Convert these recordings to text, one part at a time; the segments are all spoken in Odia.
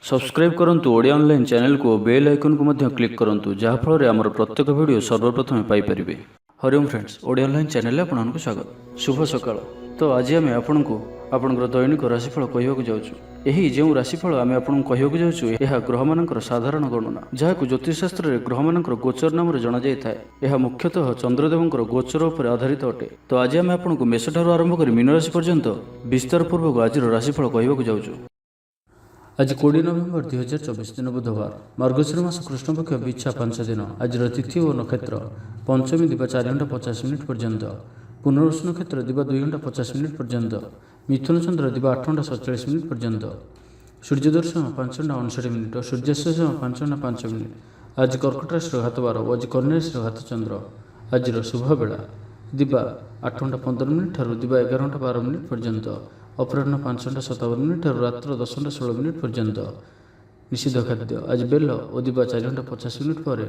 सब्सक्राइब करंतु ओडिया ऑनलाइन चैनल को बेल आइकन को मध्य क्लिक करंतु जहाँ फल आमर प्रत्येक वीडियो सर्वप्रथम Piper. Hariom friends, Odia online channel आपको स्वागत। शुभ सकाळ। तो आज आम आपको आपणकर दैनिक राशिफल कहवाक जाऊँ। यही जो राशिफल आम आपको कहवाक जाऊँ यह ग्रह मानकर साधारण गणना जहाँ ज्योतिषशास्त्र में ग्रह मानकर गोचर नाम जना जाए। यह मुख्यतः चंद्रदेवंकर गोचर उपर आधारित अटे। तो आज आम आपको मेषठार आरंभ कर मीन राशि पर्यंत विस्तार पूर्वक आज राशिफल कहवाक जाऊँ। आज 20 नवेम्बर 2024 दिन बुधवार, मार्गशीर मास कृष्णपक्ष बिछा 5 दिन। आज तिथि और नक्षत्र पंचमी दिवा 4 घंटा 50 मिनिट पर्यंत, पुनर्वसु नक्षत्र दिवा 2 घंटा 50 मिनिट पर्यंत, मिथुन चंद्र दिवा 8 घंटा 47 मिनिट पर्यंत, सूर्य दर्शन 5 घंटा 59 मिनिट, सूर्यास्त 5 घंटा 5 मिनिट। आज कर्कट राशि घात 12 और आज कन्या राशि घात चंद्र। आज शुभ बेला दिवा 8 घंटा 15 मिनिट ठार दिवा 11 घंटा 12 मिनिट पर्यंत, अपराह्न 5 घंटा 57 मिनिट ठार रात्र 10 घंटा 16 मिनिट पर्यंत। निषिद्ध खाद्य आज बेल और दिवा 4 घंटा 50 मिनिट पर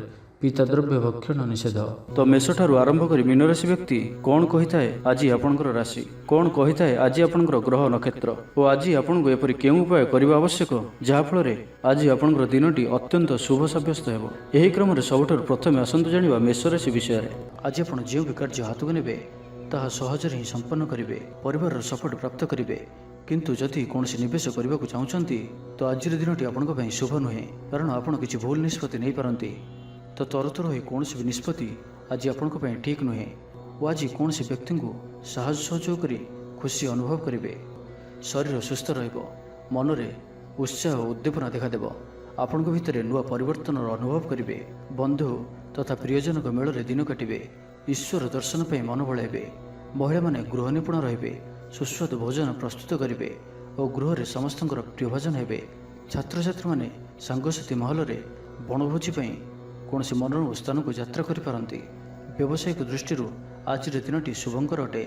पीता द्रव्य भक्षण निषेध। तो मेष ठारू आरंभ कर मीन राशि व्यक्ति कौन कही है आज आपंकर राशि, कौन कही है आज आपंकर ग्रह नक्षत्र और आज आपको एपरी केउं उपाय करने आवश्यक जहाँफल आज आपंकर दिनटी अत्यंत शुभ सब्यस्त हो। यही क्रम सबुठार प्रथम आसतु जाना मेष राशि विषय। आज आप जो भी कार्य हाथ को ने ताहा सहजरे ही संपन्न करेंगे, परिवार सपोर्ट प्राप्त करेंगे। किंतु जदि कौन निवेश करने को चाहते तो आज दिनटी आपंप शुभ नुहे, कारण आप किसी भूल निष्पत्ति नहीं पारती। तो तरतर हो कौन भी निष्पत्ति आज आपंप ठीक नुहे और आज कौन व्यक्ति को साहस सहयोग कर खुशी अनुभव करेंगे। शरीर सुस्थ मन में उत्साह और उद्दीपना देखादेव। आपण भितर नुआ परिवर्तन अनुभव करेंगे। बंधु तथा प्रियजन मेल में दिन काटे। ईश्वर दर्शन पर मन बड़ाइबे। महिला माने गृह निपुण रहिबे। सुस्वादु भोजन प्रस्तुत करेंगे और गृह में समस्त प्रियभाजन हेबे। छात्र छात्री माने सांगसाथी महल में बनभोजी कौन मनोरम स्थान को यात्रा करिपारंती। व्यावसायिक दृष्टि आज दिनटी शुभंकर अटे।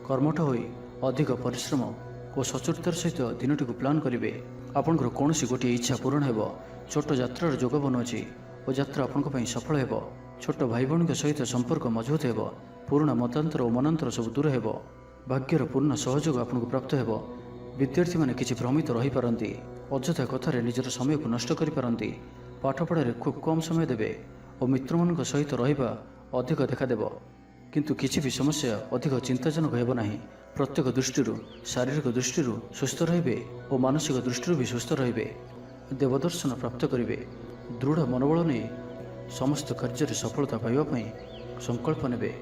कर्मठ होई अधिक परिश्रम और सचोटतार सहित दिनटी को प्लान करेंगे। आपंकर कौन गोटे इच्छा पूरण हो। छोट यात्रार जोग बनुची और यात्रा आपण सफल हो। छोट भाई भौणी सहित संपर्क मजबूत हो। पुराणा मतांतर और मनांतर सब दूर हो। भाग्यर पूर्ण सहयोग आपको प्राप्त हो। विद्यार्थी माने किसी भ्रमित रही पारंती। अଯଥା कथार निजर समय को नष्ट करि पारंती। पाठपढ़ारे खूब कम समय देवे और मित्र मान सहित रहिबा अधिक देखादेव। किंतु किसी भी समस्या अधिक चिंताजनक हेब नाही। प्रत्येक दृष्टि शारीरिक दृष्टि सुस्थ रहिबे और मानसिक दृष्टि भी सुस्थ रहिबे। देवदर्शन प्राप्त करेंगे। दृढ़ मनोबल नहीं समस्त कार्य सफलता पाइबापी संकल्प ने।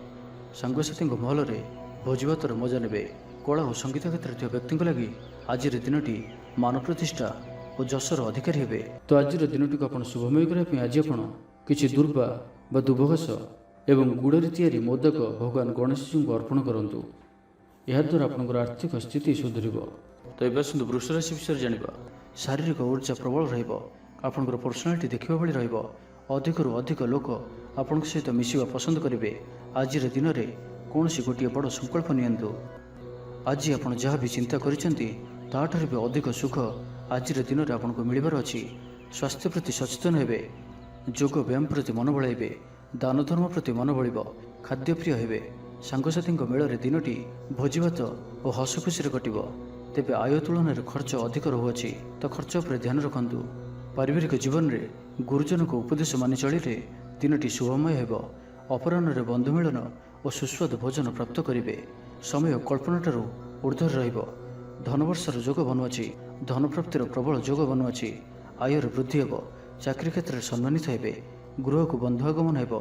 सांगसाथी महल में भोजभातर मजा ने। कला और संगीत क्षेत्र व्यक्ति लगी आज दिनटी मान प्रतिष्ठा और जशर अधिकारी हे। तो आज दिनटी को आप शुभमय करने आज आप किसी दुर्वा व दुभघास एवं गुड़े या मोदक भगवान गणेश जी को अर्पण करूँ। याद्वारा आपंकर आर्थिक स्थिति सुधर। तो ये आसतु वृष राशि विषय जाना। शारीरिक ऊर्जा प्रबल रपंकर पर्सनालीटी देखा भाई रधिकरू अधिक लोक आपण सहित मिसवा पसंद करेंगे। आज दिन में कौन गोटे बड़ संकल्प नियंतु। आज आप जहाँ भी चिंता कर भी अधिक सुख आज दिन में आपको मिलबार अच्छी। स्वास्थ्य प्रति सचेतन हेबे। योग व्यायाम प्रति मन बढ़ाइबे। दान धर्म प्रति मन बढ़। खाद्यप्रिय हेबे। सांगसाथी मेल में दिनटी भोजीभात और हस खुशी कटिब। तेबे आय तुलन में खर्च अधिक रहुअछि, तो खर्च पर ध्यान रखु। पारिवारिक जीवन में गुरुजन को उपदेश मानि चलिले दिनटी शुभमय हेब। अपराह्न बंधु मिलन और सुस्वादु भोजन प्राप्त करेंगे। समय कल्पनाठार ऊर्धर रहिब। धनवर्षर जोग बनुअछि। धन प्राप्तिर प्रबल जोग बनुअछि। आयर वृद्धि हेब। चाकरी क्षेत्र में सम्मानित हेबे। गृह को बंधु आगमन हेब।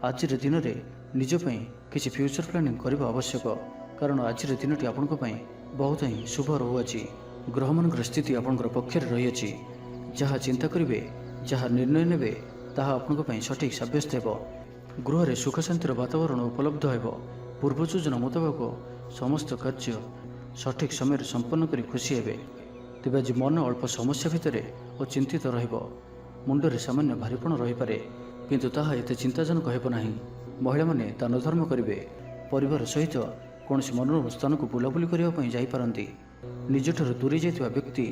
आज दिन में निजपाई किसी फ्यूचर प्लानिंग करने आवश्यक, कारण आज दिनटी आपण बहुत ही शुभ रहुअछि। ग्रह मान स्थिति आपंकर पक्षर रही। जहाँ चिंता करेंगे, जहाँ निर्णय ने ताहा आपंप सठिक सब्यस्त हो। गृह में सुख शांतिर वातावरण उपलब्ध हो। पूर्व योजना मुताबक समस्त कार्य सठिक समय संपन्न कर खुशी हे। तेज आज मन अल्प समस्या भितर और चिंतित रुंडे सामान्य भारीपण रहीपे, किंतु ताहा एते चिंताजनक हेब नाही। महिला माने दान धर्म करेंगे। परिवार सहित कौन मनोरम स्थान को बुलाबुली करने जापारती। निजठार दूरी जाइथिबा व्यक्ति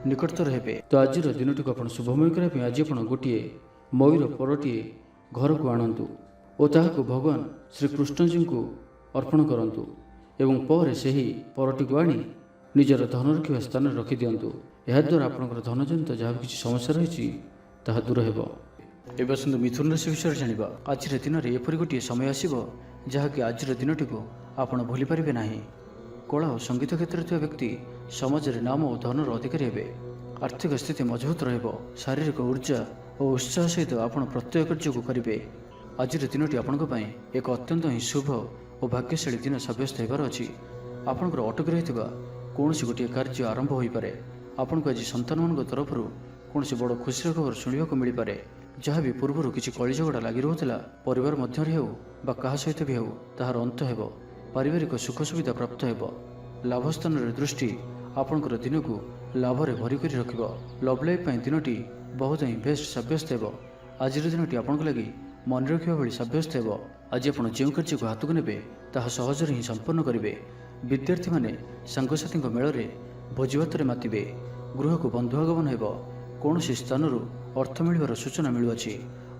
निकटतर हेबे। तो आज दिनटी को आप शुभमय करने आज आप गोटे मयूर परटे घर को आणतु और ताहाको भगवान श्री कृष्ण जी को अर्पण करंतु एवं पर से ही परटी को आनी ନିଜର ଧନ ରଖିବା ସ୍ଥାନରେ ରଖିଦିଅନ୍ତୁ। ଏହାଦ୍ୱାରା ଆପଣଙ୍କର ଧନଜନିତ ଯାହା କିଛି ସମସ୍ୟା ରହିଛି ତାହା ଦୂର ହେବ। ଏବେ ଆସନ୍ତୁ ମିଥୁନ ରାଶି ବିଷୟରେ ଜାଣିବା। ଆଜିର ଦିନରେ ଏପରି ଗୋଟିଏ ସମୟ ଆସିବ ଯାହାକି ଆଜିର ଦିନଟିକୁ ଆପଣ ଭୁଲିପାରିବେ ନାହିଁ। କଳା ଓ ସଙ୍ଗୀତ କ୍ଷେତ୍ରରେ ଥିବା ବ୍ୟକ୍ତି ସମାଜରେ ନାମ ଓ ଧନର ଅଧିକାରୀ ହେବେ। ଆର୍ଥିକ ସ୍ଥିତି ମଜବୁତ ରହିବ। ଶାରୀରିକ ଉର୍ଜା ଓ ଉତ୍ସାହ ସହିତ ଆପଣ ପ୍ରତ୍ୟେକ କାର୍ଯ୍ୟକୁ କରିବେ। ଆଜିର ଦିନଟି ଆପଣଙ୍କ ପାଇଁ ଏକ ଅତ୍ୟନ୍ତ ହିଁ ଶୁଭ ଓ ଭାଗ୍ୟଶାଳୀ ଦିନ ସାବ୍ୟସ୍ତ ହେବାର ଅଛି। ଆପଣଙ୍କର ଅଟକି ରହିଥିବା କୌଣସି ଗୋଟିଏ କାର୍ଯ୍ୟ ଆରମ୍ଭ ହୋଇପାରେ। ଆପଣଙ୍କୁ ଆଜି ସନ୍ତାନମାନଙ୍କ ତରଫରୁ କୌଣସି ବଡ଼ ଖୁସିର ଖବର ଶୁଣିବାକୁ ମିଳିପାରେ। ଯାହା ବି ପୂର୍ବରୁ କିଛି କଳିଝଗଡ଼ା ଲାଗି ରହୁଥିଲା, ପରିବାର ମଧ୍ୟରେ ହେଉ ବା କାହା ସହିତ ବି ହେଉ, ତାହାର ଅନ୍ତ ହେବ। ପାରିବାରିକ ସୁଖ ସୁବିଧା ପ୍ରାପ୍ତ ହେବ। ଲାଭ ସ୍ଥାନରେ ଦୃଷ୍ଟି ଆପଣଙ୍କର ଦିନକୁ ଲାଭରେ ଭରି କରି ରଖିବ। ଲଭ୍ ଲାଇଫ୍ ପାଇଁ ଦିନଟି ବହୁତ ହିଁ ବେଷ୍ଟ ସାବ୍ୟସ୍ତ ହେବ। ଆଜିର ଦିନଟି ଆପଣଙ୍କ ଲାଗି ମନେ ରଖିବା ଭଳି ସାବ୍ୟସ୍ତ ହେବ। ଆଜି ଆପଣ ଯେଉଁ କାର୍ଯ୍ୟକୁ ହାତକୁ ନେବେ ତାହା ସହଜରେ ହିଁ ସମ୍ପନ୍ନ କରିବେ। ବିଦ୍ୟାର୍ଥୀମାନେ ସାଙ୍ଗସାଥୀଙ୍କ ମେଳରେ ଭୋଜିଭାତରେ ମାତିବେ। ଗୃହକୁ ବନ୍ଧୁ ଆଗମନ ହେବ। କୌଣସି ସ୍ଥାନରୁ ଅର୍ଥ ମିଳିବାର ସୂଚନା ମିଳୁଅଛି।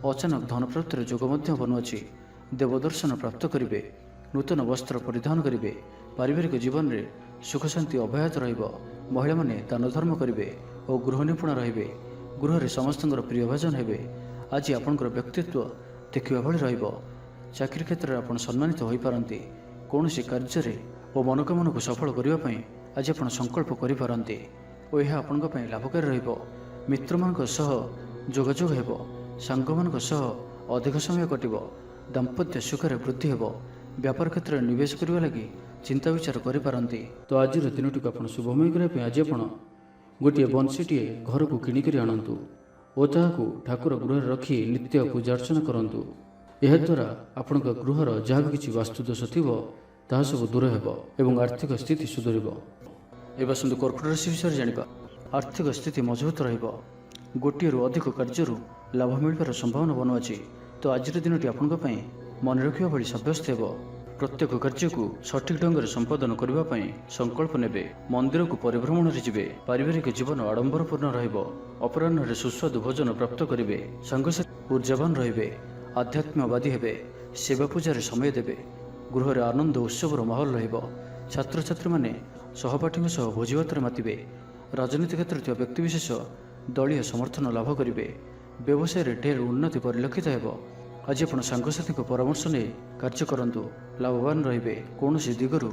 ଅଚାନକ ଧନପ୍ରାପ୍ତିର ଯୋଗ ମଧ୍ୟ ବନୁଅଛି। ଦେବଦର୍ଶନ ପ୍ରାପ୍ତ କରିବେ। ନୂତନ ବସ୍ତ୍ର ପରିଧାନ କରିବେ। ପାରିବାରିକ ଜୀବନରେ ସୁଖ ଶାନ୍ତି ଅବ୍ୟାହତ ରହିବ। ମହିଳାମାନେ ଦାନ ଧର୍ମ କରିବେ ଓ ଗୃହ ନିପୁଣ ରହିବେ। ଗୃହରେ ସମସ୍ତଙ୍କର ପ୍ରିୟ ଭାଜନ ହେବେ। ଆଜି ଆପଣଙ୍କର ବ୍ୟକ୍ତିତ୍ୱ ଦେଖିବା ଭଳି ରହିବ। ଚାକିରି କ୍ଷେତ୍ରରେ ଆପଣ ସମ୍ମାନିତ ହୋଇପାରନ୍ତି। କୌଣସି କାର୍ଯ୍ୟରେ ଓ ମନୋକାମନାକୁ ସଫଳ କରିବା ପାଇଁ ଆଜି ଆପଣ ସଂକଳ୍ପ କରିପାରନ୍ତି ଓ ଏହା ଆପଣଙ୍କ ପାଇଁ ଲାଭକାରୀ ରହିବ। ମିତ୍ରମାନଙ୍କ ସହ ଯୋଗାଯୋଗ ହେବ। ସାଙ୍ଗମାନଙ୍କ ସହ ଅଧିକ ସମୟ କଟିବ। ଦାମ୍ପତ୍ୟ ସୁଖରେ ବୃଦ୍ଧି ହେବ। ବ୍ୟାପାର କ୍ଷେତ୍ରରେ ନିବେଶ କରିବା ଲାଗି ଚିନ୍ତା ବିଚାର କରିପାରନ୍ତି। ତ ଆଜିର ଦିନଟିକୁ ଆପଣ ଶୁଭମୟ କରିବା ପାଇଁ ଆଜି ଆପଣ ଗୋଟିଏ ବଂଶୀଟିଏ ଘରକୁ କିଣିକରି ଆଣନ୍ତୁ ଓ ତାହାକୁ ଠାକୁର ଗୃହରେ ରଖି ନିତ୍ୟ ପୂଜା ଅର୍ଚ୍ଚନା କରନ୍ତୁ। ଏହାଦ୍ୱାରା ଆପଣଙ୍କ ଗୃହର ଯାହା ବି କିଛି ବାସ୍ତୁଦୋଷ ଥିବ ତାହା ସବୁ ଦୂର ହେବ ଏବଂ ଆର୍ଥିକ ସ୍ଥିତି ସୁଧରିବ। ଏବେ ଆସନ୍ତୁ କର୍କଟ ରାଶି ବିଷୟରେ ଜାଣିବା। ଆର୍ଥିକ ସ୍ଥିତି ମଜବୁତ ରହିବ। ଗୋଟିଏରୁ ଅଧିକ କାର୍ଯ୍ୟରୁ ଲାଭ ମିଳିବାର ସମ୍ଭାବନା ବନୁଅଛି। ତ ଆଜିର ଦିନଟି ଆପଣଙ୍କ ପାଇଁ ମନେ ରଖିବା ଭଳି ସାବ୍ୟସ୍ତ ହେବ। ପ୍ରତ୍ୟେକ କାର୍ଯ୍ୟକୁ ସଠିକ୍ ଢଙ୍ଗରେ ସମ୍ପାଦନ କରିବା ପାଇଁ ସଂକଳ୍ପ ନେବେ। ମନ୍ଦିରକୁ ପରିଭ୍ରମଣରେ ଯିବେ। ପାରିବାରିକ ଜୀବନ ଆଡମ୍ବରପୂର୍ଣ୍ଣ ରହିବ। ଅପରାହ୍ନରେ ସୁସ୍ୱାଦୁ ଭୋଜନ ପ୍ରାପ୍ତ କରିବେ। ସାଙ୍ଗସାଥୀ ଉର୍ଜାବାନ ରହିବେ। ଆଧ୍ୟାତ୍ମବାଦୀ ହେବେ। ସେବା ପୂଜାରେ ସମୟ ଦେବେ। ଗୃହରେ ଆନନ୍ଦ ଉତ୍ସବର ମାହୋଲ ରହିବ। ଛାତ୍ରଛାତ୍ରୀମାନେ ସହପାଠୀଙ୍କ ସହ ଭୋଜିଭାତରେ ମାତିବେ। ରାଜନୀତି କ୍ଷେତ୍ରରେ ଥିବା ବ୍ୟକ୍ତିବିଶେଷ ଦଳୀୟ ସମର୍ଥନ ଲାଭ କରିବେ। ବ୍ୟବସାୟରେ ଢେର ଉନ୍ନତି ପରିଲକ୍ଷିତ ହେବ। ଆଜି ଆପଣ ସାଙ୍ଗସାଥୀଙ୍କ ପରାମର୍ଶ ନେଇ କାର୍ଯ୍ୟ କରନ୍ତୁ। ଲାଭବାନ ରହିବେ। କୌଣସି ଦିଗରୁ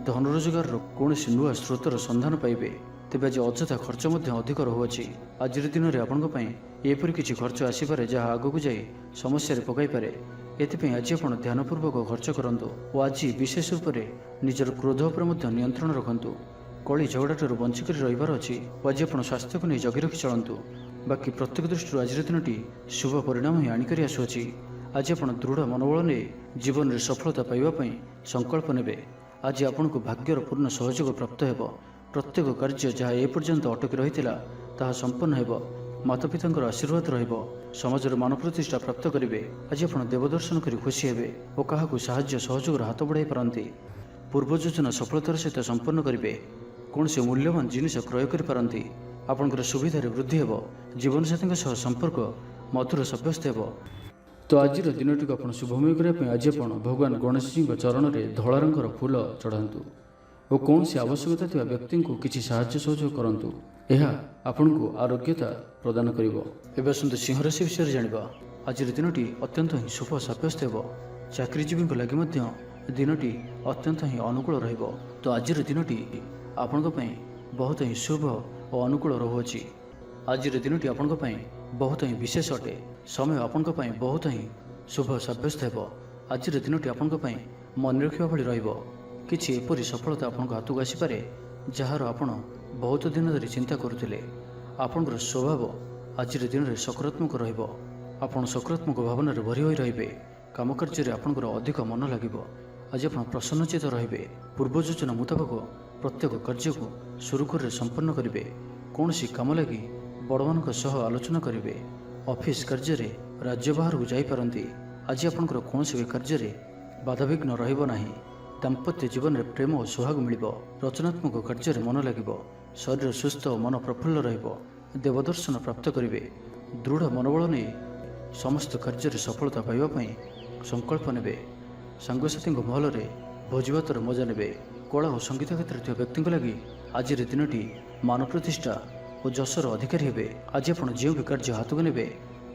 ଧନ ରୋଜଗାରର କୌଣସି ନୂଆ ସ୍ରୋତର ସନ୍ଧାନ ପାଇବେ। ତେବେ ଆଜି ଅଯଥା ଖର୍ଚ୍ଚ ମଧ୍ୟ ଅଧିକ ରହୁଅଛି। ଆଜିର ଦିନରେ ଆପଣଙ୍କ ପାଇଁ ଏପରି କିଛି ଖର୍ଚ୍ଚ ଆସିପାରେ ଯାହା ଆଗକୁ ଯାଇ ସମସ୍ୟାରେ ପକାଇପାରେ। ଏଥିପାଇଁ ଆଜି ଆପଣ ଧ୍ୟାନପୂର୍ବକ ଖର୍ଚ୍ଚ କରନ୍ତୁ ଓ ଆଜି ବିଶେଷ ରୂପରେ ନିଜର କ୍ରୋଧ ଉପରେ ମଧ୍ୟ ନିୟନ୍ତ୍ରଣ ରଖନ୍ତୁ। କଳି ଝଗଡ଼ାଠାରୁ ବଞ୍ଚିକରି ରହିବାର ଅଛି ଓ ଆଜି ଆପଣ ସ୍ୱାସ୍ଥ୍ୟକୁ ନେଇ ଜଗି ରଖି ଚଳନ୍ତୁ। ବାକି ପ୍ରତ୍ୟେକ ଦୃଷ୍ଟିରୁ ଆଜିର ଦିନଟି ଶୁଭ ପରିଣାମ ହିଁ ଆଣିକରି ଆସୁଅଛି। ଆଜି ଆପଣ ଦୃଢ଼ ମନୋବଳ ନେଇ ଜୀବନରେ ସଫଳତା ପାଇବା ପାଇଁ ସଂକଳ୍ପ ନେବେ। ଆଜି ଆପଣଙ୍କୁ ଭାଗ୍ୟର ପୂର୍ଣ୍ଣ ସହଯୋଗ ପ୍ରାପ୍ତ ହେବ। ପ୍ରତ୍ୟେକ କାର୍ଯ୍ୟ ଯାହା ଏପର୍ଯ୍ୟନ୍ତ ଅଟକି ରହିଥିଲା ତାହା ସମ୍ପନ୍ନ ହେବ। ମାତାପିତାଙ୍କର ଆଶୀର୍ବାଦ ରହିବ। ସମାଜର ମାନ ପ୍ରତିଷ୍ଠା ପ୍ରାପ୍ତ କରିବେ। ଆଜି ଆପଣ ଦେବଦର୍ଶନ କରି ଖୁସି ହେବେ ଓ କାହାକୁ ସାହାଯ୍ୟ ସହଯୋଗର ହାତ ବଢ଼ାଇ ପାରନ୍ତି। ପୂର୍ବ ଯୋଜନା ସଫଳତାର ସହିତ ସମ୍ପନ୍ନ କରିବେ। କୌଣସି ମୂଲ୍ୟବାନ ଜିନିଷ କ୍ରୟ କରିପାରନ୍ତି। ଆପଣଙ୍କର ସୁବିଧାରେ ବୃଦ୍ଧି ହେବ। ଜୀବନସାଥୀଙ୍କ ସହ ସମ୍ପର୍କ ମଧୁର ସାବ୍ୟସ୍ତ ହେବ। ତ ଆଜିର ଦିନଟିକୁ ଆପଣ ଶୁଭମୟ କରିବା ପାଇଁ ଆଜି ଆପଣ ଭଗବାନ ଗଣେଶଜୀଙ୍କ ଚରଣରେ ଧଳା ରଙ୍ଗର ଫୁଲ ଚଢ଼ାନ୍ତୁ ଓ କୌଣସି ଆବଶ୍ୟକତା ଥିବା ବ୍ୟକ୍ତିଙ୍କୁ କିଛି ସାହାଯ୍ୟ ସହଯୋଗ କରନ୍ତୁ। ଏହା ଆପଣଙ୍କୁ ଆରୋଗ୍ୟତା ପ୍ରଦାନ କରିବ। ଏବେ ଆସନ୍ତୁ ସିଂହ ରାଶି ବିଷୟରେ ଜାଣିବା। ଆଜିର ଦିନଟି ଅତ୍ୟନ୍ତ ହିଁ ଶୁଭ ସାବ୍ୟସ୍ତ ହେବ। ଚାକିରିଜୀବୀଙ୍କ ଲାଗି ମଧ୍ୟ ଦିନଟି ଅତ୍ୟନ୍ତ ହିଁ ଅନୁକୂଳ ରହିବ। ତ ଆଜିର ଦିନଟି ଆପଣଙ୍କ ପାଇଁ ବହୁତ ହିଁ ଶୁଭ ଓ ଅନୁକୂଳ ରହୁଅଛି। ଆଜିର ଦିନଟି ଆପଣଙ୍କ ପାଇଁ ବହୁତ ହିଁ ବିଶେଷ ଅଟେ। ସମୟ ଆପଣଙ୍କ ପାଇଁ ବହୁତ ହିଁ ଶୁଭ ସାବ୍ୟସ୍ତ ହେବ। ଆଜିର ଦିନଟି ଆପଣଙ୍କ ପାଇଁ ମନେ ରଖିବା ଭଳି ରହିବ। କିଛି ଏପରି ସଫଳତା ଆପଣଙ୍କ ହାତକୁ ଆସିପାରେ ଯାହାର ଆପଣ ବହୁତ ଦିନ ଧରି ଚିନ୍ତା କରୁଥିଲେ। ଆପଣଙ୍କର ସ୍ୱଭାବ ଆଜିର ଦିନରେ ସକାରାତ୍ମକ ରହିବ। ଆପଣ ସକାରାତ୍ମକ ଭାବନାରେ ଭରି ହୋଇ ରହିବେ। କାମକାର୍ଯ୍ୟରେ ଆପଣଙ୍କର ଅଧିକ ମନ ଲାଗିବ। ଆଜି ଆପଣ ପ୍ରସନ୍ନଚିତ ରହିବେ। ପୂର୍ବ ଯୋଜନା ମୁତାବକ ପ୍ରତ୍ୟେକ କାର୍ଯ୍ୟକୁ ସୁରୁଖୁରୁରେ ସମ୍ପନ୍ନ କରିବେ। କୌଣସି କାମ ଲାଗି ବଡ଼ମାନଙ୍କ ସହ ଆଲୋଚନା କରିବେ। ଅଫିସ କାର୍ଯ୍ୟରେ ରାଜ୍ୟ ବାହାରକୁ ଯାଇପାରନ୍ତି। ଆଜି ଆପଣଙ୍କର କୌଣସି ବି କାର୍ଯ୍ୟରେ ବାଧାବିଘ୍ନ ରହିବ ନାହିଁ। ଦାମ୍ପତ୍ୟ ଜୀବନରେ ପ୍ରେମ ଓ ସୁହାଗ ମିଳିବ। ରଚନାତ୍ମକ କାର୍ଯ୍ୟରେ ମନ ଲାଗିବ। ଶରୀର ସୁସ୍ଥ ଓ ମନ ପ୍ରଫୁଲ୍ଲ ରହିବ। ଦେବଦର୍ଶନ ପ୍ରାପ୍ତ କରିବେ। ଦୃଢ଼ ମନୋବଳ ନେଇ ସମସ୍ତ କାର୍ଯ୍ୟରେ ସଫଳତା ପାଇବା ପାଇଁ ସଂକଳ୍ପ ନେବେ। ସାଙ୍ଗସାଥୀଙ୍କ ମହଲରେ ଭୋଜିଭାତର ମଜା ନେବେ। କଳା ଓ ସଙ୍ଗୀତ କ୍ଷେତ୍ରରେ ଥିବା ବ୍ୟକ୍ତିଙ୍କ ଲାଗି ଆଜିର ଦିନଟି ମାନ ପ୍ରତିଷ୍ଠା ଓ ଯଶର ଅଧିକାରୀ ହେବେ। ଆଜି ଆପଣ ଯେଉଁ ବି କାର୍ଯ୍ୟ ହାତକୁ ନେବେ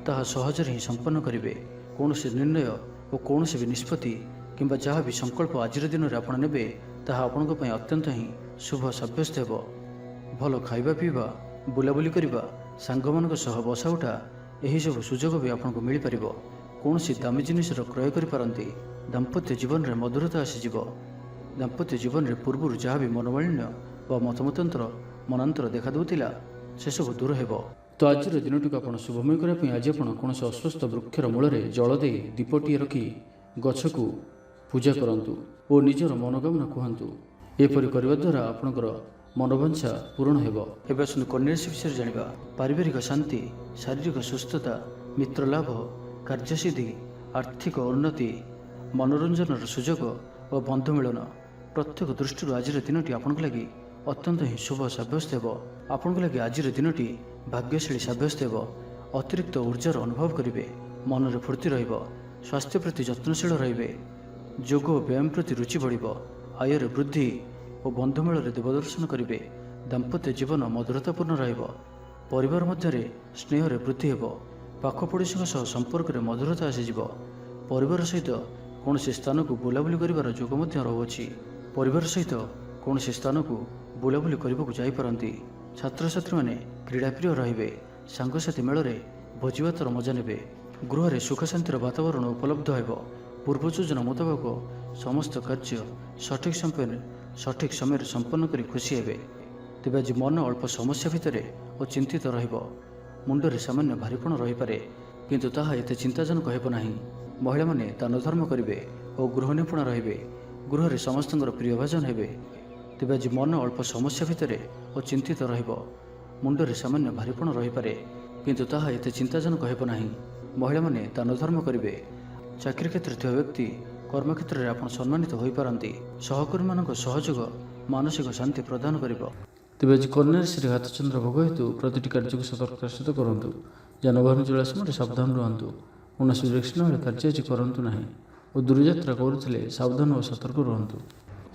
ତାହା ସହଜରେ ହିଁ ସମ୍ପନ୍ନ କରିବେ। କୌଣସି ନିର୍ଣ୍ଣୟ ଓ କୌଣସି ବି ନିଷ୍ପତ୍ତି କିମ୍ବା ଯାହା ବି ସଂକଳ୍ପ ଆଜିର ଦିନରେ ଆପଣ ନେବେ ତାହା ଆପଣଙ୍କ ପାଇଁ ଅତ୍ୟନ୍ତ ହିଁ ଶୁଭ ସାବ୍ୟସ୍ତ ହେବ। ଭଲ ଖାଇବା ପିଇବା, ବୁଲାବୁଲି କରିବା, ସାଙ୍ଗମାନଙ୍କ ସହ ବସା ଉଠା ଏହିସବୁ ସୁଯୋଗ ବି ଆପଣଙ୍କୁ ମିଳିପାରିବ। କୌଣସି ଦାମୀ ଜିନିଷର କ୍ରୟ କରିପାରନ୍ତି। ଦାମ୍ପତ୍ୟ ଜୀବନରେ ମଧୁରତା ଆସିଯିବ। ଦାମ୍ପତ୍ୟ ଜୀବନରେ ପୂର୍ବରୁ ଯାହା ବି ମନୋମାଳିନ୍ୟ ବା ମନାନ୍ତର ଦେଖାଦେଉଥିଲା ସେସବୁ ଦୂର ହେବ। ତ ଆଜିର ଦିନଟିକୁ ଆପଣ ଶୁଭମୟ କରିବା ପାଇଁ ଆଜି ଆପଣ କୌଣସି ଅଶ୍ୱସ୍ଥ ବୃକ୍ଷର ମୂଳରେ ଜଳ ଦେଇ ଦୀପଟିଏ ରଖି ଗଛକୁ ପୂଜା କରନ୍ତୁ ଓ ନିଜର ମନୋକାମନା କୁହନ୍ତୁ। ଏପରି କରିବା ଦ୍ୱାରା ଆପଣଙ୍କର ମନୋବାଞ୍ଛା ପୂରଣ ହେବ। ଏବେ ଆସନ୍ତୁ କନ୍ୟା ରାଶି ବିଷୟରେ ଜାଣିବା। ପାରିବାରିକ ଶାନ୍ତି, ଶାରୀରିକ ସୁସ୍ଥତା, ମିତ୍ର ଲାଭ, କାର୍ଯ୍ୟସିଦ୍ଧି, ଆର୍ଥିକ ଉନ୍ନତି, ମନୋରଞ୍ଜନର ସୁଯୋଗ ଓ ବନ୍ଧୁ ମିଳନ ପ୍ରତ୍ୟେକ ଦୃଷ୍ଟିରୁ ଆଜିର ଦିନଟି ଆପଣଙ୍କ ଲାଗି ଅତ୍ୟନ୍ତ ହିଁ ଶୁଭ ସାବ୍ୟସ୍ତ ହେବ। ଆପଣଙ୍କ ଲାଗି ଆଜିର ଦିନଟି ଭାଗ୍ୟଶାଳୀ ସାବ୍ୟସ୍ତ ହେବ। ଅତିରିକ୍ତ ଉର୍ଜାର ଅନୁଭବ କରିବେ। ମନରେ ଫୁର୍ତ୍ତି ରହିବ। ସ୍ୱାସ୍ଥ୍ୟ ପ୍ରତି ଯତ୍ନଶୀଳ ରହିବେ। ଯୋଗ ଓ ବ୍ୟାୟାମ ପ୍ରତି ରୁଚି ବଢ଼ିବ। ଆୟରେ ବୃଦ୍ଧି ଓ ବନ୍ଧୁମେଳରେ ଦେବଦର୍ଶନ କରିବେ। ଦାମ୍ପତ୍ୟ ଜୀବନ ମଧୁରତାପୂର୍ଣ୍ଣ ରହିବ। ପରିବାର ମଧ୍ୟରେ ସ୍ନେହରେ ବୃଦ୍ଧି ହେବ। ପାଖ ପଡ଼ୋଶୀଙ୍କ ସହ ସମ୍ପର୍କରେ ମଧୁରତା ଆସିଯିବ। ପରିବାର ସହିତ କୌଣସି ସ୍ଥାନକୁ ବୁଲାବୁଲି କରିବାର ଯୋଗ ମଧ୍ୟ ରହୁଅଛି। ପରିବାର ସହିତ କୌଣସି ସ୍ଥାନକୁ ବୁଲାବୁଲି କରିବାକୁ ଯାଇପାରନ୍ତି। ଛାତ୍ରଛାତ୍ରୀମାନେ କ୍ରୀଡ଼ାପ୍ରିୟ ରହିବେ। ସାଙ୍ଗସାଥି ମେଳରେ ଭୋଜିଭାତର ମଜା ନେବେ। ଗୃହରେ ସୁଖ ଶାନ୍ତିର ବାତାବରଣ ଉପଲବ୍ଧ ହେବ। ପୂର୍ବ ଯୋଜନା ମୁତାବକ ସମସ୍ତ କାର୍ଯ୍ୟ ସଠିକ୍ ସମୟରେ ସମ୍ପନ୍ନ କରି ଖୁସି ହେବେ। ତେବେ ଆଜି ମନ ଅଳ୍ପ ସମସ୍ୟା ଭିତରେ ଓ ଚିନ୍ତିତ ରହିବ। ମୁଣ୍ଡରେ ସାମାନ୍ୟ ଭାରିପଣ ରହିପାରେ, କିନ୍ତୁ ତାହା ଏତେ ଚିନ୍ତାଜନକ ହେବ ନାହିଁ। ମହିଳାମାନେ ଦାନ ଧର୍ମ କରିବେ ଓ ଗୃହ ନିପୁଣ ରହିବେ। ଗୃହରେ ସମସ୍ତଙ୍କର ପ୍ରିୟଭାଜନ ହେବେ। ତେବେ ଆଜି ମନ ଅଳ୍ପ ସମସ୍ୟା ଭିତରେ ଓ ଚିନ୍ତିତ ରହିବ। ମୁଣ୍ଡରେ ସାମାନ୍ୟ ଭାରିପଣ ରହିପାରେ, କିନ୍ତୁ ତାହା ଏତେ ଚିନ୍ତାଜନକ ହେବ ନାହିଁ। ମହିଳାମାନେ ଦାନ ଧର୍ମ କରିବେ। ଚାକିରି କ୍ଷେତ୍ରରେ ଥିବା ବ୍ୟକ୍ତି କର୍ମକ୍ଷେତ୍ରରେ ଆପଣ ସମ୍ମାନିତ ହୋଇପାରନ୍ତି। ସହକର୍ମୀମାନଙ୍କ ସହଯୋଗ ମାନସିକ ଶାନ୍ତି ପ୍ରଦାନ କରିବ। ତେବେ ଆଜି କନ୍ୟା ରାଶିରେ ହାତଚନ୍ଦ୍ର ଭୋଗ ହେତୁ ପ୍ରତିଟି କାର୍ଯ୍ୟକୁ ସତର୍କତାର ସହିତ କରନ୍ତୁ। ଯାନବାହନ ଚଳାଇବା ସମୟରେ ସାବଧାନ ରୁହନ୍ତୁ। କୌଣସି ରିସ୍କ ନହେଲେ କାର୍ଯ୍ୟ ଆଜି କରନ୍ତୁ ନାହିଁ ଓ ଦୂରଯାତ୍ରା କରୁଥିଲେ ସାବଧାନ ଓ ସତର୍କ ରୁହନ୍ତୁ।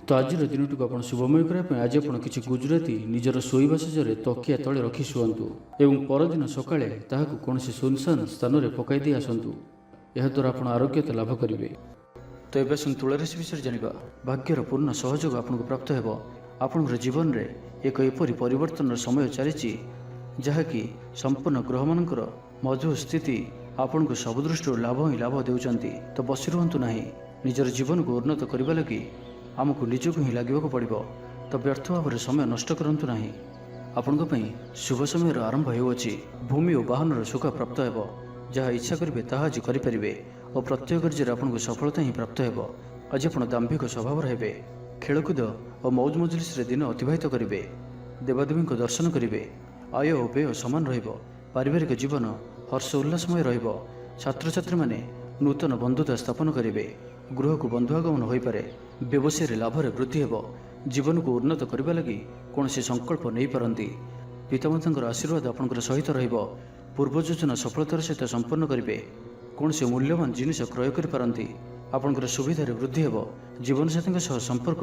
ତ ଆଜିର ଦିନଟିକୁ ଆପଣ ଶୁଭମୟ କରିବା ପାଇଁ ଆଜି ଆପଣ କିଛି ଗୁଜୁରାତି ନିଜର ଶୋଇବା ଶେଷରେ ତକିଆ ତଳେ ରଖି ଶୁଅନ୍ତୁ ଏବଂ ପରଦିନ ସକାଳେ ତାହାକୁ କୌଣସି ସୁନସାନ ସ୍ଥାନରେ ପକାଇ ଦେଇ ଆସନ୍ତୁ। ଏହାଦ୍ୱାରା ଆପଣ ଆରୋଗ୍ୟତା ଲାଭ କରିବେ। ତ ଏବେ ଆସନ୍ତୁ ତୁଳା ରାଶି ବିଷୟରେ ଜାଣିବା। ଭାଗ୍ୟର ପୂର୍ଣ୍ଣ ସହଯୋଗ ଆପଣଙ୍କୁ ପ୍ରାପ୍ତ ହେବ। ଆପଣଙ୍କର ଜୀବନରେ ଏକ ଏପରି ପରିବର୍ତ୍ତନର ସମୟ ଚାଲିଛି ଯାହାକି ସମ୍ପୂର୍ଣ୍ଣ ଗ୍ରହମାନଙ୍କର ମଧୁର ସ୍ଥିତି ଆପଣଙ୍କୁ ସବୁ ଦୃଷ୍ଟିରୁ ଲାଭ ହିଁ ଲାଭ ଦେଉଛନ୍ତି। ତ ବସି ରୁହନ୍ତୁ ନାହିଁ। ନିଜର ଜୀବନକୁ ଉନ୍ନତ କରିବା ଲାଗି ଆମକୁ ନିଜକୁ ହିଁ ଲାଗିବାକୁ ପଡ଼ିବ। ତ ବ୍ୟର୍ଥ ଭାବରେ ସମୟ ନଷ୍ଟ କରନ୍ତୁ ନାହିଁ। ଆପଣଙ୍କ ପାଇଁ ଶୁଭ ସମୟର ଆରମ୍ଭ ହେଉଅଛି। ଭୂମି ଓ ବାହନର ସୁଖ ପ୍ରାପ୍ତ ହେବ। ଯାହା ଇଚ୍ଛା କରିବେ ତାହା ଆଜି କରିପାରିବେ ଓ ପ୍ରତ୍ୟେକ କାର୍ଯ୍ୟରେ ଆପଣଙ୍କୁ ସଫଳତା ହିଁ ପ୍ରାପ୍ତ ହେବ। ଆଜି ଆପଣ ଦାମ୍ଭିକ ସ୍ୱଭାବର ହେବେ। ଖେଳକୁଦ ଓ ମୌଜ ମଜଲିସରେ ଦିନ ଅତିବାହିତ କରିବେ। ଦେବାଦେବୀଙ୍କ ଦର୍ଶନ କରିବେ। ଆୟ ଓ ବ୍ୟୟ ସମାନ ରହିବ। ପାରିବାରିକ ଜୀବନ ହର୍ଷ ଉଲ୍ଲାସମୟ ରହିବ। ଛାତ୍ରଛାତ୍ରୀମାନେ ନୂତନ ବନ୍ଧୁତା ସ୍ଥାପନ କରିବେ। ଗୃହକୁ ବନ୍ଧୁ ଆଗମନ ହୋଇପାରେ। ବ୍ୟବସାୟରେ ଲାଭରେ ବୃଦ୍ଧି ହେବ। ଜୀବନକୁ ଉନ୍ନତ କରିବା ଲାଗି କୌଣସି ସଂକଳ୍ପ ନେଇପାରନ୍ତି। ପିତାମାତାଙ୍କର ଆଶୀର୍ବାଦ ଆପଣଙ୍କର ସହିତ ରହିବ। ପୂର୍ବ ଯୋଜନା ସଫଳତାର ସହିତ ସମ୍ପନ୍ନ କରିବେ। କୌଣସି ମୂଲ୍ୟବାନ ଜିନିଷ କ୍ରୟ କରିପାରନ୍ତି। ଆପଣଙ୍କର ସୁବିଧାରେ ବୃଦ୍ଧି ହେବ। ଜୀବନସାଥୀଙ୍କ ସହ ସମ୍ପର୍କ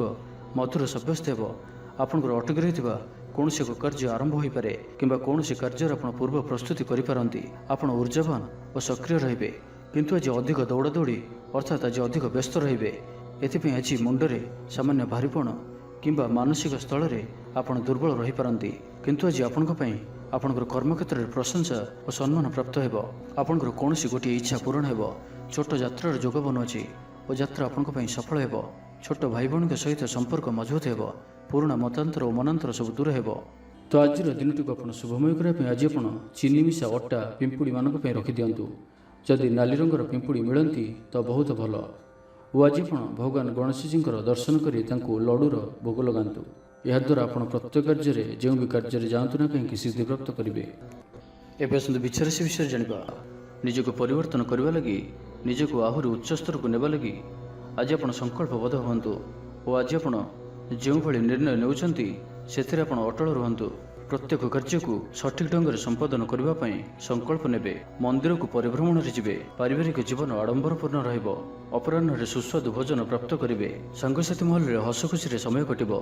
ମଧୁର ସାବ୍ୟସ୍ତ ହେବ। ଆପଣଙ୍କର ଅଟକି ରହିଥିବା କୌଣସି ଏକ କାର୍ଯ୍ୟ ଆରମ୍ଭ ହୋଇପାରେ କିମ୍ବା କୌଣସି କାର୍ଯ୍ୟରେ ଆପଣ ପୂର୍ବ ପ୍ରସ୍ତୁତି କରିପାରନ୍ତି। ଆପଣ ଉର୍ଜାବାନ ଓ ସକ୍ରିୟ ରହିବେ, କିନ୍ତୁ ଆଜି ଅଧିକ ଦୌଡ଼ାଦୌଡ଼ି ଅର୍ଥାତ୍ ଆଜି ଅଧିକ ବ୍ୟସ୍ତ ରହିବେ। ଏଥିପାଇଁ ଆଜି ମୁଣ୍ଡରେ ସାମାନ୍ୟ ଭାରିପଣ କିମ୍ବା ମାନସିକ ସ୍ଥଳରେ ଆପଣ ଦୁର୍ବଳ ରହିପାରନ୍ତି। କିନ୍ତୁ ଆଜି ଆପଣଙ୍କ ପାଇଁ ଆପଣଙ୍କର କର୍ମକ୍ଷେତ୍ରରେ ପ୍ରଶଂସା ଓ ସମ୍ମାନ ପ୍ରାପ୍ତ ହେବ। ଆପଣଙ୍କର କୌଣସି ଗୋଟିଏ ଇଚ୍ଛା ପୂରଣ ହେବ। ଛୋଟ ଯାତ୍ରାର ଯୋଗ ବନୁଅଛି ଓ ଯାତ୍ରା ଆପଣଙ୍କ ପାଇଁ ସଫଳ ହେବ। ଛୋଟ ଭାଇ ଭଉଣୀଙ୍କ ସହିତ ସମ୍ପର୍କ ମଜବୁତ ହେବ। ପୁରୁଣା ମତାନ୍ତର ଓ ମନାନ୍ତର ସବୁ ଦୂର ହେବ। ତ ଆଜିର ଦିନଟିକୁ ଆପଣ ଶୁଭମୟ କରିବା ପାଇଁ ଆଜି ଆପଣ ଚିନି ମିଶା ଅଟା ପିମ୍ପୁଡ଼ିମାନଙ୍କ ପାଇଁ ରଖିଦିଅନ୍ତୁ। ଯଦି ନାଲି ରଙ୍ଗର ପିମ୍ପୁଡ଼ି ମିଳନ୍ତି ତ ବହୁତ ଭଲ। ଓ ଆଜି ଆପଣ ଭଗବାନ ଗଣେଶଜୀଙ୍କର ଦର୍ଶନ କରି ତାଙ୍କୁ ଲଡ଼ୁର ଭୋଗ ଲଗାନ୍ତୁ। ଏହାଦ୍ୱାରା ଆପଣ ପ୍ରତ୍ୟେକ କାର୍ଯ୍ୟରେ ଯେଉଁ ବି କାର୍ଯ୍ୟରେ ଯାଆନ୍ତୁ ନା କାହିଁକି ସିଦ୍ଧିପ୍ରାପ୍ତ କରିବେ। ଏବେ ଆସନ୍ତୁ ବିଛା ରାଶି ବିଷୟରେ ଜାଣିବା। ନିଜକୁ ପରିବର୍ତ୍ତନ କରିବା ଲାଗି, ନିଜକୁ ଆହୁରି ଉଚ୍ଚ ସ୍ତରକୁ ନେବା ଲାଗି ଆଜି ଆପଣ ସଂକଳ୍ପବଦ୍ଧ ହୁଅନ୍ତୁ ଓ ଆଜି ଆପଣ ଯେଉଁଭଳି ନିର୍ଣ୍ଣୟ ନେଉଛନ୍ତି ସେଥିରେ ଆପଣ ଅଟଳ ରୁହନ୍ତୁ। ପ୍ରତ୍ୟେକ କାର୍ଯ୍ୟକୁ ସଠିକ ଢଙ୍ଗରେ ସମ୍ପାଦନ କରିବା ପାଇଁ ସଂକଳ୍ପ ନେବେ। ମନ୍ଦିରକୁ ପରିଭ୍ରମଣରେ ଯିବେ। ପାରିବାରିକ ଜୀବନ ଆଡମ୍ବରପୂର୍ଣ୍ଣ ରହିବ। ଅପରାହ୍ନରେ ସୁସ୍ୱାଦୁ ଭୋଜନ ପ୍ରାପ୍ତ କରିବେ। ସାଙ୍ଗସାଥୀ ମହଲରେ ହସଖୁସିରେ ସମୟ କଟିବ।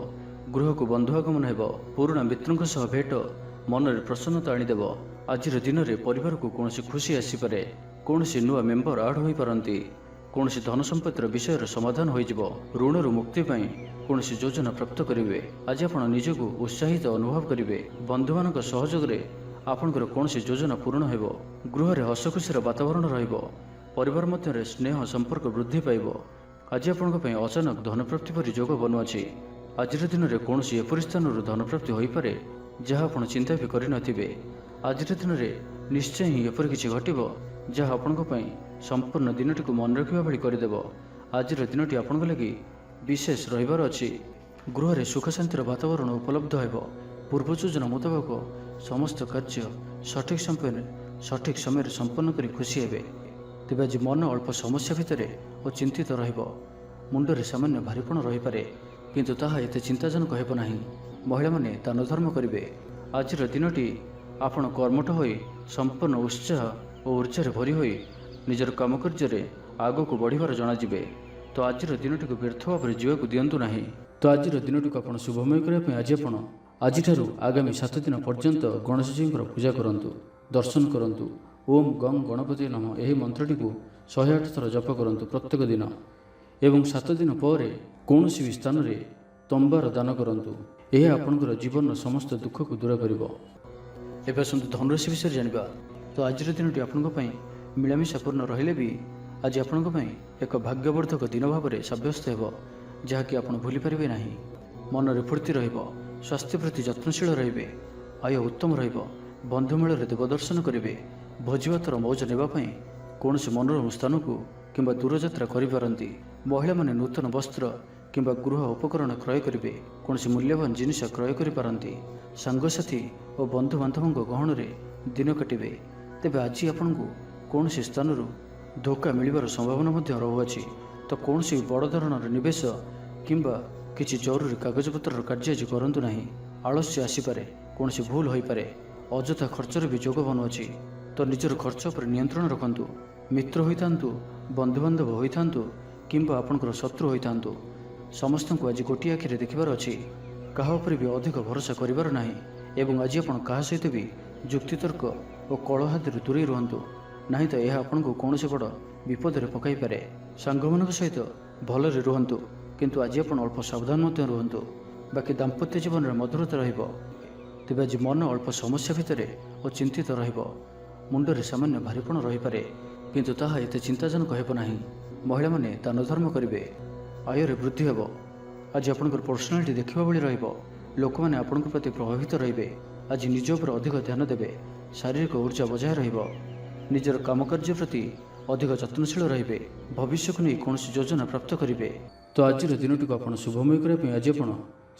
ଗୃହକୁ ବନ୍ଧୁ ଆଗମନ ହେବ। ପୁରୁଣା ମିତ୍ରଙ୍କ ସହ ଭେଟ ମନରେ ପ୍ରସନ୍ନତା ଆଣିଦେବ। ଆଜିର ଦିନରେ ପରିବାରକୁ କୌଣସି ଖୁସି ଆସିପାରେ। କୌଣସି ନୂଆ ମେମ୍ବର ଆଡ୍ ହୋଇପାରନ୍ତି। କୌଣସି ଧନ ସମ୍ପତ୍ତିର ବିଷୟର ସମାଧାନ ହୋଇଯିବ। ଋଣରୁ ମୁକ୍ତି ପାଇଁ କୌଣସି ଯୋଜନା ପ୍ରାପ୍ତ କରିବେ। ଆଜି ଆପଣ ନିଜକୁ ଉତ୍ସାହିତ ଅନୁଭବ କରିବେ। ବନ୍ଧୁମାନଙ୍କ ସହଯୋଗରେ ଆପଣଙ୍କର କୌଣସି ଯୋଜନା ପୂରଣ ହେବ। ଗୃହରେ ହସଖୁସିର ବାତାବରଣ ରହିବ। ପରିବାର ମଧ୍ୟରେ ସ୍ନେହ ସମ୍ପର୍କ ବୃଦ୍ଧି ପାଇବ। ଆଜି ଆପଣଙ୍କ ପାଇଁ ଅଚାନକ ଧନପ୍ରାପ୍ତି ପରି ଯୋଗ ବନୁଅଛି। ଆଜିର ଦିନରେ କୌଣସି ଏପରି ସ୍ଥାନରୁ ଧନପ୍ରାପ୍ତି ହୋଇପାରେ ଯାହା ଆପଣ ଚିନ୍ତା ବି କରିନଥିବେ। ଆଜିର ଦିନରେ ନିଶ୍ଚୟ ହିଁ ଏପରି କିଛି ଘଟିବ ଯାହା ଆପଣଙ୍କ ପାଇଁ ସମ୍ପୂର୍ଣ୍ଣ ଦିନଟିକୁ ମନେ ରଖିବା ଭଳି କରିଦେବ। ଆଜିର ଦିନଟି ଆପଣଙ୍କ ଲାଗି ବିଶେଷ ରହିବାର ଅଛି। ଗୃହରେ ସୁଖଶାନ୍ତିର ବାତାବରଣ ଉପଲବ୍ଧ ହେବ। ପୂର୍ବ ଯୋଜନା ମୁତାବକ ସମସ୍ତ କାର୍ଯ୍ୟ ସଠିକ ସମୟରେ ସମ୍ପନ୍ନ କରି ଖୁସି ହେବେ। ତେବେ ଆଜି ମନ ଅଳ୍ପ ସମସ୍ୟା ଭିତରେ ଓ ଚିନ୍ତିତ ରହିବ। ମୁଣ୍ଡରେ ସାମାନ୍ୟ ଭାରିପଣ ରହିପାରେ, କିନ୍ତୁ ତାହା ଏତେ ଚିନ୍ତାଜନକ ହେବ ନାହିଁ। ମହିଳାମାନେ ଦାନ ଧର୍ମ କରିବେ। ଆଜିର ଦିନଟି ଆପଣ କର୍ମଠ ହୋଇ ସମ୍ପୂର୍ଣ୍ଣ ଉତ୍ସାହ ଓ ଉର୍ଜାରେ ଭରି ହୋଇ ନିଜର କାମକାର୍ଯ୍ୟରେ ଆଗକୁ ବଢ଼ିବାର ଜଣାଯିବେ। ତ ଆଜିର ଦିନଟିକୁ ବ୍ୟର୍ଥ ଭାବରେ ଯିବାକୁ ଦିଅନ୍ତୁ ନାହିଁ। ତ ଆଜିର ଦିନଟିକୁ ଆପଣ ଶୁଭମୟ କରିବା ପାଇଁ ଆପଣ ଆଜିଠାରୁ ଆଗାମୀ 7 ଦିନ ପର୍ଯ୍ୟନ୍ତ ଗଣେଶଜୀଙ୍କର ପୂଜା କରନ୍ତୁ, ଦର୍ଶନ କରନ୍ତୁ। ଓମ୍ ଗଂ ଗଣପତି ନମଃ ଏହି ମନ୍ତ୍ରଟିକୁ 108 ଥର ଜପ କରନ୍ତୁ ପ୍ରତ୍ୟେକ ଦିନ। ଏବଂ 7 ଦିନ ପରେ କୌଣସି ବି ସ୍ଥାନରେ ତମ୍ବାର ଦାନ କରନ୍ତୁ। ଏହା ଆପଣଙ୍କର ଜୀବନର ସମସ୍ତ ଦୁଃଖକୁ ଦୂର କରିବ। ଏବେ ଆସନ୍ତୁ ଧନୁରାଶି ବିଷୟରେ ଜାଣିବା। ତ ଆଜିର ଦିନଟି ଆପଣଙ୍କ ପାଇଁ ମିଳାମିଶାପୂର୍ଣ୍ଣ ରହିଲେ ବି ଆଜି ଆପଣଙ୍କ ପାଇଁ ଏକ ଭାଗ୍ୟବର୍ଦ୍ଧକ ଦିନ ଭାବରେ ସାବ୍ୟସ୍ତ ହେବ, ଯାହାକି ଆପଣ ଭୁଲିପାରିବେ ନାହିଁ। ମନରେ ଫୁର୍ତ୍ତି ରହିବ। ସ୍ୱାସ୍ଥ୍ୟ ପ୍ରତି ଯତ୍ନଶୀଳ ରହିବେ। ଆୟ ଉତ୍ତମ ରହିବ। ବନ୍ଧୁମେଳରେ ଦେବଦର୍ଶନ କରିବେ। ଭୋଜିଭାତର ମୌଜ ନେବା ପାଇଁ କୌଣସି ମନୋରମ ସ୍ଥାନକୁ କିମ୍ବା ଦୂରଯାତ୍ରା କରିପାରନ୍ତି। ମହିଳାମାନେ ନୂତନ ବସ୍ତ୍ର କିମ୍ବା ଗୃହ ଉପକରଣ କ୍ରୟ କରିବେ। କୌଣସି ମୂଲ୍ୟବାନ ଜିନିଷ କ୍ରୟ କରିପାରନ୍ତି। ସାଙ୍ଗସାଥୀ ଓ ବନ୍ଧୁବାନ୍ଧବଙ୍କ ଗହଣରେ ଦିନ କାଟିବେ। ତେବେ ଆଜି ଆପଣଙ୍କୁ କୌଣସି ସ୍ଥାନରୁ ଧୋକା ମିଳିବାର ସମ୍ଭାବନା ମଧ୍ୟ ରହୁଅଛି। ତ କୌଣସି ବଡ଼ ଧରଣର ନିବେଶ କିମ୍ବା କିଛି ଜରୁରୀ କାଗଜପତ୍ରର କାର୍ଯ୍ୟ ଆଜି କରନ୍ତୁ ନାହିଁ। ଆଳସ୍ୟ ଆସିପାରେ। କୌଣସି ଭୁଲ ହୋଇପାରେ। ଅଯଥା ଖର୍ଚ୍ଚରେ ବି ଯୋଗ ବନୁଅଛି। ତ ନିଜର ଖର୍ଚ୍ଚ ଉପରେ ନିୟନ୍ତ୍ରଣ ରଖନ୍ତୁ। ମିତ୍ର ହୋଇଥାନ୍ତୁ, ବନ୍ଧୁବାନ୍ଧବ ହୋଇଥାନ୍ତୁ କିମ୍ବା ଆପଣଙ୍କର ଶତ୍ରୁ ହୋଇଥାନ୍ତୁ, ସମସ୍ତଙ୍କୁ ଆଜି ଗୋଟିଏ ଆଖିରେ ଦେଖିବାର ଅଛି। କାହା ଉପରେ ବି ଅଧିକ ଭରସା କରିବାର ନାହିଁ। ଏବଂ ଆଜି ଆପଣ କାହା ସହିତ ବି ଯୁକ୍ତିତର୍କ ଓ କଳହାଦିରୁ ଦୂରେଇ ରୁହନ୍ତୁ, ନାହିଁ ତ ଏହା ଆପଣଙ୍କୁ କୌଣସି ବଡ଼ ବିପଦରେ ପକାଇପାରେ। ସାଙ୍ଗମାନଙ୍କ ସହିତ ଭଲରେ ରୁହନ୍ତୁ, କିନ୍ତୁ ଆଜି ଆପଣ ଅଳ୍ପ ସାବଧାନ ମଧ୍ୟ ରୁହନ୍ତୁ। ବାକି ଦାମ୍ପତ୍ୟ ଜୀବନରେ ମଧୁରତା ରହିବ। ତେବେ ଆଜି ମନ ଅଳ୍ପ ସମସ୍ୟା ଭିତରେ ଓ ଚିନ୍ତିତ ରହିବ। ମୁଣ୍ଡରେ ସାମାନ୍ୟ ଭାରିପଣ ରହିପାରେ, କିନ୍ତୁ ତାହା ଏତେ ଚିନ୍ତାଜନକ ହେବ ନାହିଁ। ମହିଳାମାନେ ଦାନ ଧର୍ମ କରିବେ। ଆୟରେ ବୃଦ୍ଧି ହେବ। ଆଜି ଆପଣଙ୍କର ପର୍ସନାଲିଟି ଦେଖିବା ଭଳି ରହିବ। ଲୋକମାନେ ଆପଣଙ୍କ ପ୍ରତି ପ୍ରଭାବିତ ରହିବେ। ଆଜି ନିଜ ଉପରେ ଅଧିକ ଧ୍ୟାନ ଦେବେ। ଶାରୀରିକ ଉର୍ଜା ବଜାୟ ରହିବ। ନିଜର କାମକାର୍ଯ୍ୟ ପ୍ରତି ଅଧିକ ଯତ୍ନଶୀଳ ରହିବେ। ଭବିଷ୍ୟକୁ ନେଇ କୌଣସି ଯୋଜନା ପ୍ରାପ୍ତ କରିବେ। ତ ଆଜିର ଦିନଟିକୁ ଆପଣ ଶୁଭମୟ କରିବା ପାଇଁ ଆଜି ଆପଣ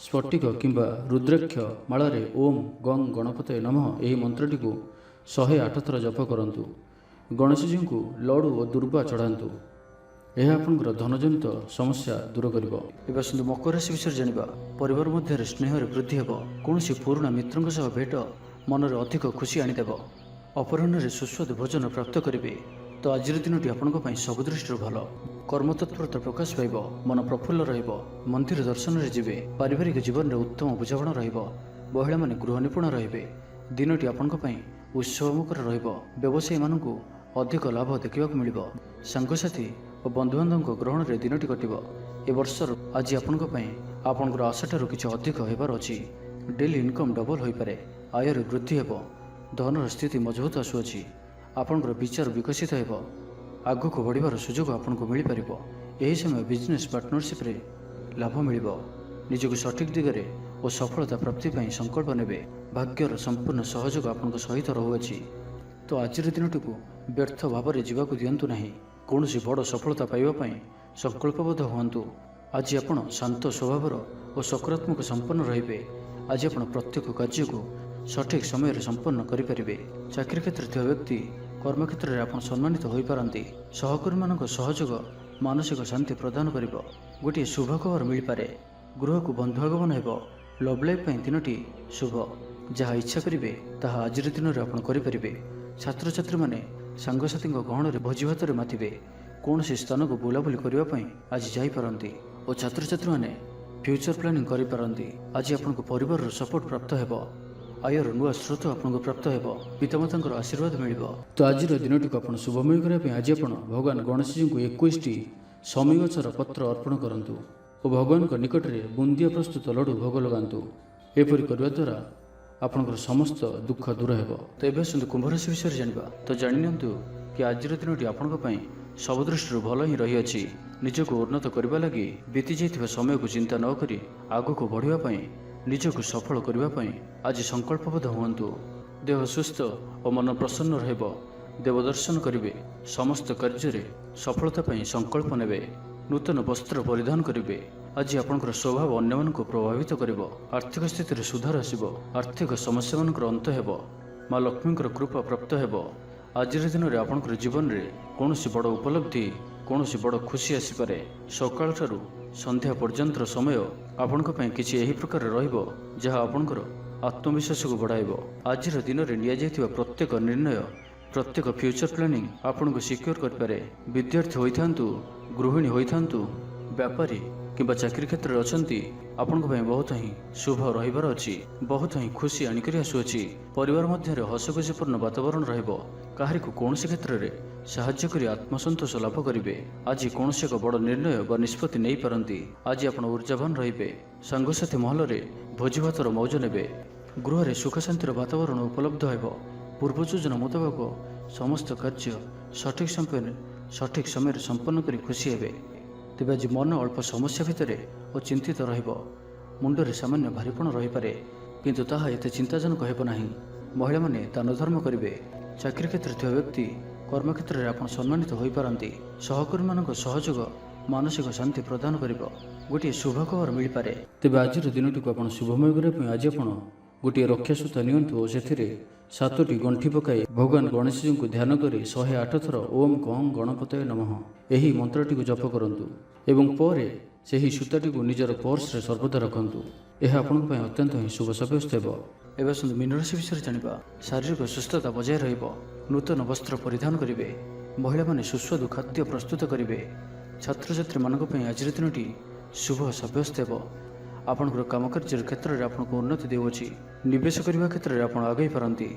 ସ୍ଫଟିକ କିମ୍ବା ରୁଦ୍ରାକ୍ଷ ମାଳାରେ ଓମ୍ ଗଂ ଗଣପତୟେ ନମଃ ଏହି ମନ୍ତ୍ରଟିକୁ 108 ଥର ଜପ କରନ୍ତୁ। ଗଣେଶଜୀଙ୍କୁ ଲଡ଼ୁ ଓ ଦୁର୍ବା ଚଢ଼ାନ୍ତୁ। ଏହା ଆପଣଙ୍କର ଧନଜନିତ ସମସ୍ୟା ଦୂର କରିବ। ଏବେ ଆସନ୍ତୁ ମକର ରାଶି ବିଷୟରେ ଜାଣିବା। ପରିବାର ମଧ୍ୟରେ ସ୍ନେହରେ ବୃଦ୍ଧି ହେବ। କୌଣସି ପୁରୁଣା ମିତ୍ରଙ୍କ ସହ ଭେଟ ମନରେ ଅଧିକ ଖୁସି ଆଣିଦେବ। ଅପରାହ୍ନରେ ସୁସ୍ୱାଦୁ ଭୋଜନ ପ୍ରାପ୍ତ କରିବେ। ତ ଆଜିର ଦିନଟି ଆପଣଙ୍କ ପାଇଁ ସବୁ ଦୃଷ୍ଟିରୁ ଭଲ। କର୍ମତତ୍ପରତା ପ୍ରକାଶ ପାଇବ। ମନ ପ୍ରଫୁଲ୍ଲ ରହିବ। ମନ୍ଦିର ଦର୍ଶନରେ ଯିବେ। ପାରିବାରିକ ଜୀବନରେ ଉତ୍ତମ ବୁଝାମଣା ରହିବ। ମହିଳାମାନେ ଗୃହ ନିପୁଣ ରହିବେ। ଦିନଟି ଆପଣଙ୍କ ପାଇଁ ଉତ୍ସବମୁଖର ରହିବ। ବ୍ୟବସାୟୀମାନଙ୍କୁ ଅଧିକ ଲାଭ ଦେଖିବାକୁ ମିଳିବ। ସାଙ୍ଗସାଥୀ ଓ ବନ୍ଧୁବାନ୍ଧବଙ୍କ ଗ୍ରହଣରେ ଦିନଟି କଟିବ। ଏ ବର୍ଷର ଆଜି ଆପଣଙ୍କ ପାଇଁ ଆପଣଙ୍କର ଆଶାଠାରୁ କିଛି ଅଧିକ ହେବାର ଅଛି। ଡେଲି ଇନକମ୍ ଡବଲ ହୋଇପାରେ। ଆୟରେ ବୃଦ୍ଧି ହେବ। ଧନର ସ୍ଥିତି ମଜବୁତ ଆସୁଅଛି। ଆପଣଙ୍କର ବିଚାର ବିକଶିତ ହେବ। ଆଗକୁ ବଢ଼ିବାର ସୁଯୋଗ ଆପଣଙ୍କୁ ମିଳିପାରିବ। ଏହି ସମୟ ବିଜନେସ୍ ପାର୍ଟନରସିପ୍ରେ ଲାଭ ମିଳିବ। ନିଜକୁ ସଠିକ୍ ଦିଗରେ ଓ ସଫଳତା ପ୍ରାପ୍ତି ପାଇଁ ସଂକଳ୍ପ ନେବେ। ଭାଗ୍ୟର ସମ୍ପୂର୍ଣ୍ଣ ସହଯୋଗ ଆପଣଙ୍କ ସହିତ ରହୁଅଛି। ତ ଆଜିର ଦିନଟିକୁ ବ୍ୟର୍ଥ ଭାବରେ ଯିବାକୁ ଦିଅନ୍ତୁ ନାହିଁ। କୌଣସି ବଡ଼ ସଫଳତା ପାଇବା ପାଇଁ ସଂକଳ୍ପବଦ୍ଧ ହୁଅନ୍ତୁ। ଆଜି ଆପଣ ଶାନ୍ତ ସ୍ୱଭାବର ଓ ସକାରାତ୍ମକ ସମ୍ପନ୍ନ ରହିବେ। ଆଜି ଆପଣ ପ୍ରତ୍ୟେକ କାର୍ଯ୍ୟକୁ ସଠିକ୍ ସମୟରେ ସମ୍ପନ୍ନ କରିପାରିବେ। ଚାକିରି କ୍ଷେତ୍ରରେ ଥିବା ବ୍ୟକ୍ତି କର୍ମକ୍ଷେତ୍ରରେ ଆପଣ ସମ୍ମାନିତ ହୋଇପାରନ୍ତି। ସହକର୍ମୀମାନଙ୍କ ସହଯୋଗ ମାନସିକ ଶାନ୍ତି ପ୍ରଦାନ କରିବ। ଗୋଟିଏ ଶୁଭ ଖବର ମିଳିପାରେ। ଗୃହକୁ ବନ୍ଧୁ ଆଗମନ ହେବ। ଲଭ୍ ଲାଇଫ୍ ପାଇଁ ଦିନଟି ଶୁଭ। ଯାହା ଇଚ୍ଛା କରିବେ ତାହା ଆଜିର ଦିନରେ ଆପଣ କରିପାରିବେ। ଛାତ୍ରଛାତ୍ରୀମାନେ ସାଙ୍ଗସାଥୀଙ୍କ ଗହଣରେ ଭୋଜିଭାତରେ ମାତିବେ। କୌଣସି ସ୍ଥାନକୁ ବୁଲାବୁଲି କରିବା ପାଇଁ ଆଜି ଯାଇପାରନ୍ତି ଓ ଛାତ୍ରଛାତ୍ରୀମାନେ ଫ୍ୟୁଚର ପ୍ଲାନିଂ କରିପାରନ୍ତି। ଆଜି ଆପଣଙ୍କ ପରିବାରର ସପୋର୍ଟ ପ୍ରାପ୍ତ ହେବ। ଆୟର ନୂଆ ସ୍ରୋତ ଆପଣଙ୍କୁ ପ୍ରାପ୍ତ ହେବ। ପିତାମାତାଙ୍କର ଆଶୀର୍ବାଦ ମିଳିବ। ତ ଆଜିର ଦିନଟିକୁ ଆପଣ ଶୁଭମୟ କରିବା ପାଇଁ ଆଜି ଆପଣ ଭଗବାନ ଗଣେଶଜୀଙ୍କୁ 21ଟି ଶମୀ ଗଛର ପତ୍ର ଅର୍ପଣ କରନ୍ତୁ ଓ ଭଗବାନଙ୍କ ନିକଟରେ ବୁନ୍ଦିଆ ପ୍ରସ୍ତୁତ ଲଡ଼ୁ ଭୋଗ ଲଗାନ୍ତୁ। ଏପରି କରିବା ଦ୍ୱାରା ଆପଣଙ୍କର ସମସ୍ତ ଦୁଃଖ ଦୂର ହେବ। ତ ଏବେ ଆସନ୍ତୁ କୁମ୍ଭ ରାଶି ବିଷୟରେ ଜାଣିବା। ତ ଜାଣିନିଅନ୍ତୁ କି ଆଜିର ଦିନଟି ଆପଣଙ୍କ ପାଇଁ ସବୁ ଦୃଷ୍ଟିରୁ ଭଲ ହିଁ ରହିଅଛି। ନିଜକୁ ଉନ୍ନତ କରିବା ଲାଗି ବିତି ଯାଇଥିବା ସମୟକୁ ଚିନ୍ତା ନ କରି ଆଗକୁ ବଢ଼ିବା ପାଇଁ, ନିଜକୁ ସଫଳ କରିବା ପାଇଁ ଆଜି ସଂକଳ୍ପବଦ୍ଧ ହୁଅନ୍ତୁ। ଦେହ ସୁସ୍ଥ ଓ ମନ ପ୍ରସନ୍ନ ରହିବ। ଦେବ ଦର୍ଶନ କରିବେ। ସମସ୍ତ କାର୍ଯ୍ୟରେ ସଫଳତା ପାଇଁ ସଂକଳ୍ପ ନେବେ। ନୂତନ ବସ୍ତ୍ର ପରିଧାନ କରିବେ। ଆଜି ଆପଣଙ୍କର ସ୍ୱଭାବ ଅନ୍ୟମାନଙ୍କୁ ପ୍ରଭାବିତ କରିବ। ଆର୍ଥିକ ସ୍ଥିତିରେ ସୁଧାର ଆସିବ। ଆର୍ଥିକ ସମସ୍ୟାମାନଙ୍କର ଅନ୍ତ ହେବ। ମା ଲକ୍ଷ୍ମୀଙ୍କର କୃପା ପ୍ରାପ୍ତ ହେବ। ଆଜିର ଦିନରେ ଆପଣଙ୍କର ଜୀବନରେ କୌଣସି ବଡ଼ ଉପଲବ୍ଧି, କୌଣସି ବଡ଼ ଖୁସି ଆସିପାରେ। ସକାଳଠାରୁ ସନ୍ଧ୍ୟା ପର୍ଯ୍ୟନ୍ତର ସମୟ ଆପଣଙ୍କ ପାଇଁ କିଛି ଏହି ପ୍ରକାର ରହିବ ଯାହା ଆପଣଙ୍କର ଆତ୍ମବିଶ୍ୱାସକୁ ବଢ଼ାଇବ। ଆଜିର ଦିନରେ ନିଆଯାଇଥିବା ପ୍ରତ୍ୟେକ ନିର୍ଣ୍ଣୟ, ପ୍ରତ୍ୟେକ ଫ୍ୟୁଚର ପ୍ଲାନିଂ ଆପଣଙ୍କୁ ସିକ୍ୟୁର କରିପାରେ। ବିଦ୍ୟାର୍ଥୀ ହୋଇଥାନ୍ତୁ, ଗୃହିଣୀ ହୋଇଥାନ୍ତୁ, ବ୍ୟାପାରୀ କିମ୍ବା ଚାକିରୀ କ୍ଷେତ୍ରରେ ଅଛନ୍ତି, ଆପଣଙ୍କ ପାଇଁ ବହୁତ ହିଁ ଶୁଭ ରହିବାର ଅଛି। ବହୁତ ହିଁ ଖୁସି ଆଣିକରି ଆସୁଅଛି। ପରିବାର ମଧ୍ୟରେ ହସଖୁସିପୂର୍ଣ୍ଣ ବାତାବରଣ ରହିବ। କାହାରିକୁ କୌଣସି କ୍ଷେତ୍ରରେ ସାହାଯ୍ୟ କରି ଆତ୍ମସନ୍ତୋଷ ଲାଭ କରିବେ। ଆଜି କୌଣସି ଏକ ବଡ଼ ନିର୍ଣ୍ଣୟ ବା ନିଷ୍ପତ୍ତି ନେଇପାରନ୍ତି। ଆଜି ଆପଣ ଉର୍ଜାବାନ ରହିବେ। ସାଙ୍ଗସାଥୀ ମହଲରେ ଭୋଜିଭାତର ମୌଜ ନେବେ। ଗୃହରେ ସୁଖ ଶାନ୍ତିର ବାତାବରଣ ଉପଲବ୍ଧ ହେବ। ପୂର୍ବ ଯୋଜନା ମୁତାବକ ସମସ୍ତ କାର୍ଯ୍ୟ ସଠିକ୍ ସମୟରେ ସମ୍ପନ୍ନ କରି ଖୁସି ହେବେ। ତେବେ ଆଜି ମନ ଅଳ୍ପ ସମସ୍ୟା ଭିତରେ ଓ ଚିନ୍ତିତ ରହିବ। ମୁଣ୍ଡରେ ସାମାନ୍ୟ ଭାରିପଣ ରହିପାରେ, କିନ୍ତୁ ତାହା ଏତେ ଚିନ୍ତାଜନକ ହେବ ନାହିଁ। ମହିଳାମାନେ ଦାନ ଧର୍ମ କରିବେ। ଚାକିରୀ କ୍ଷେତ୍ରରେ ଥିବା ବ୍ୟକ୍ତି କର୍ମକ୍ଷେତ୍ରରେ ଆପଣ ସମ୍ମାନିତ ହୋଇପାରନ୍ତି। ସହକର୍ମୀମାନଙ୍କ ସହଯୋଗ ମାନସିକ ଶାନ୍ତି ପ୍ରଦାନ କରିବ। ଗୋଟିଏ ଶୁଭ ଖବର ମିଳିପାରେ। ତେବେ ଆଜିର ଦିନଟିକୁ ଆପଣ ଶୁଭମୟ କରିବା ପାଇଁ ଆଜି ଆପଣ ଗୋଟିଏ ରକ୍ଷାସୂତା ନିଅନ୍ତୁ ଓ ସେଥିରେ 7ଟି ଗଣ୍ଠି ପକାଇ ଭଗବାନ ଗଣେଶଜୀଙ୍କୁ ଧ୍ୟାନ କରି 108 ଥର ଓମ୍ କଂ ଗଣପତୟେ ନମଃ ଏହି ମନ୍ତ୍ରଟିକୁ ଜପ କରନ୍ତୁ ଏବଂ ପରେ ସେହି ସୂତାଟିକୁ ନିଜର ପର୍ସରେ ସର୍ବଦା ରଖନ୍ତୁ। ଏହା ଆପଣଙ୍କ ପାଇଁ ଅତ୍ୟନ୍ତ ହିଁ ଶୁଭ ସାବ୍ୟସ୍ତ ହେବ। ଏବେ ଆସନ୍ତୁ ମୀନ ରାଶି ବିଷୟରେ ଜାଣିବା। ଶାରୀରିକ ସୁସ୍ଥତା ବଜାୟ ରହିବ। ନୂତନ ବସ୍ତ୍ର ପରିଧାନ କରିବେ। ମହିଳାମାନେ ସୁସ୍ୱାଦୁ ଖାଦ୍ୟ ପ୍ରସ୍ତୁତ କରିବେ। ଛାତ୍ରଛାତ୍ରୀମାନଙ୍କ ପାଇଁ ଆଜିର ଦିନଟି ଶୁଭ ସାବ୍ୟସ୍ତ ହେବ। ଆପଣଙ୍କର କାମକାର୍ଯ୍ୟର କ୍ଷେତ୍ରରେ ଆପଣଙ୍କୁ ଉନ୍ନତି ଦେଉଅଛି। ନିବେଶ କରିବା କ୍ଷେତ୍ରରେ ଆପଣ ଆଗେଇ ପାରନ୍ତି।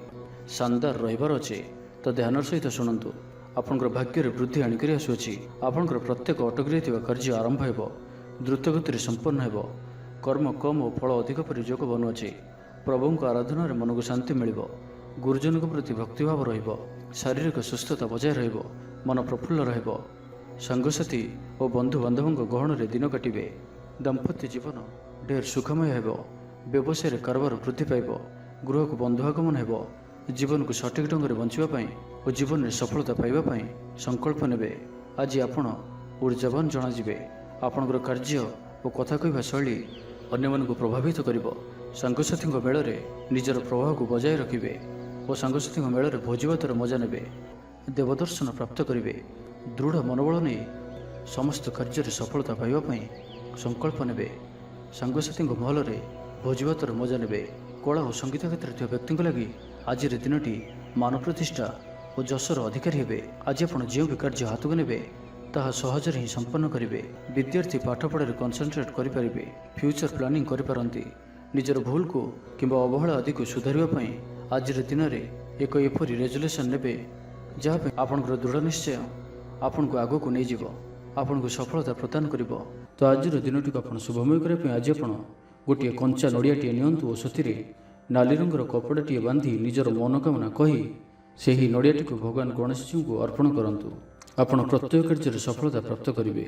ଶାନଦାର ରହିବାର ଅଛି, ତ ଧ୍ୟାନର ସହିତ ଶୁଣନ୍ତୁ। ଆପଣଙ୍କର ଭାଗ୍ୟରେ ବୃଦ୍ଧି ଆଣିକରି ଆସୁଅଛି। ଆପଣଙ୍କର ପ୍ରତ୍ୟେକ ଅଟକି ରହିଥିବା କାର୍ଯ୍ୟ ଆରମ୍ଭ ହେବ। ଦ୍ରୁତଗତିରେ ସମ୍ପନ୍ନ ହେବ। କର୍ମ କମ୍ ଓ ଫଳ ଅଧିକ ପରି ଯୋଗ ବନୁଅଛି। ପ୍ରଭୁଙ୍କ ଆରାଧନାରେ ମନକୁ ଶାନ୍ତି ମିଳିବ। ଗୁରୁଜନଙ୍କ ପ୍ରତି ଭକ୍ତିଭାବ ରହିବ। ଶାରୀରିକ ସୁସ୍ଥତା ବଜାୟ ରହିବ। ମନ ପ୍ରଫୁଲ୍ଲ ରହିବ। ସାଙ୍ଗସାଥୀ ଓ ବନ୍ଧୁବାନ୍ଧବଙ୍କ ଗହଣରେ ଦିନ କାଟିବେ। ଦାମ୍ପତ୍ୟ ଜୀବନ ଢେର ସୁଖମୟ ହେବ। ବ୍ୟବସାୟରେ କାରବାର ବୃଦ୍ଧି ପାଇବ। ଗୃହକୁ ବନ୍ଧୁ ଆଗମନ ହେବ। ଜୀବନକୁ ସଠିକ୍ ଢଙ୍ଗରେ ବଞ୍ଚିବା ପାଇଁ ଓ ଜୀବନରେ ସଫଳତା ପାଇବା ପାଇଁ ସଂକଳ୍ପ ନେବେ। ଆଜି ଆପଣ ଉର୍ଜାବାନ ଜଣାଯିବେ। ଆପଣଙ୍କର କାର୍ଯ୍ୟ ଓ କଥା କହିବା ଶୈଳୀ ଅନ୍ୟମାନଙ୍କୁ ପ୍ରଭାବିତ କରିବ। ସାଙ୍ଗସାଥୀଙ୍କ ମେଳରେ ନିଜର ପ୍ରଭାବକୁ ବଜାୟ ରଖିବେ ଓ ସାଙ୍ଗସାଥୀଙ୍କ ମେଳରେ ଭୋଜିଭାତର ମଜା ନେବେ। ଦେବଦର୍ଶନ ପ୍ରାପ୍ତ କରିବେ। ଦୃଢ଼ ମନୋବଳ ନେଇ ସମସ୍ତ କାର୍ଯ୍ୟରେ ସଫଳତା ପାଇବା ପାଇଁ ସଂକଳ୍ପ ନେବେ। ସାଙ୍ଗସାଥୀଙ୍କ ମହଲରେ ଭୋଜିଭାତର ମଜା ନେବେ। କଳା ଓ ସଙ୍ଗୀତ କ୍ଷେତ୍ରରେ ଥିବା ବ୍ୟକ୍ତିଙ୍କ ଲାଗି ଆଜିର ଦିନଟି ମାନ ପ୍ରତିଷ୍ଠା ଓ ଯଶର ଅଧିକାରୀ ହେବେ। ଆଜି ଆପଣ ଯେଉଁ ବି କାର୍ଯ୍ୟ ହାତକୁ ନେବେ ତାହା ସହଜରେ ହିଁ ସମ୍ପନ୍ନ କରିବେ। ବିଦ୍ୟାର୍ଥୀ ପାଠପଢ଼ାରେ କନସେନ୍ଟ୍ରେଟ୍ କରିପାରିବେ। ଫ୍ୟୁଚର ପ୍ଲାନିଂ କରିପାରନ୍ତି। ନିଜର ଭୁଲକୁ କିମ୍ବା ଅବହେଳା ଆଦିକୁ ସୁଧାରିବା ପାଇଁ ଆଜିର ଦିନରେ ଏକ ଏପରି ରେଜୁଲେସନ୍ ନେବେ ଯାହା ପାଇଁ ଆପଣଙ୍କର ଦୃଢ଼ ନିଶ୍ଚୟ ଆପଣଙ୍କୁ ଆଗକୁ ନେଇଯିବ, ଆପଣଙ୍କୁ ସଫଳତା ପ୍ରଦାନ କରିବ। ତ ଆଜିର ଦିନଟିକୁ ଆପଣ ଶୁଭମୟ କରିବା ପାଇଁ ଆଜି ଆପଣ ଗୋଟିଏ କଞ୍ଚା ନଡ଼ିଆଟିଏ ନିଅନ୍ତୁ ଓ ସେଥିରେ ନାଲି ରଙ୍ଗର କପଡ଼ାଟିଏ ବାନ୍ଧି ନିଜର ମନୋକାମନା କହି ସେହି ନଡ଼ିଆଟିକୁ ଭଗବାନ ଗଣେଶଜୀଙ୍କୁ ଅର୍ପଣ କରନ୍ତୁ। ଆପଣ ପ୍ରତ୍ୟେକ କାର୍ଯ୍ୟରେ ସଫଳତା ପ୍ରାପ୍ତ କରିବେ।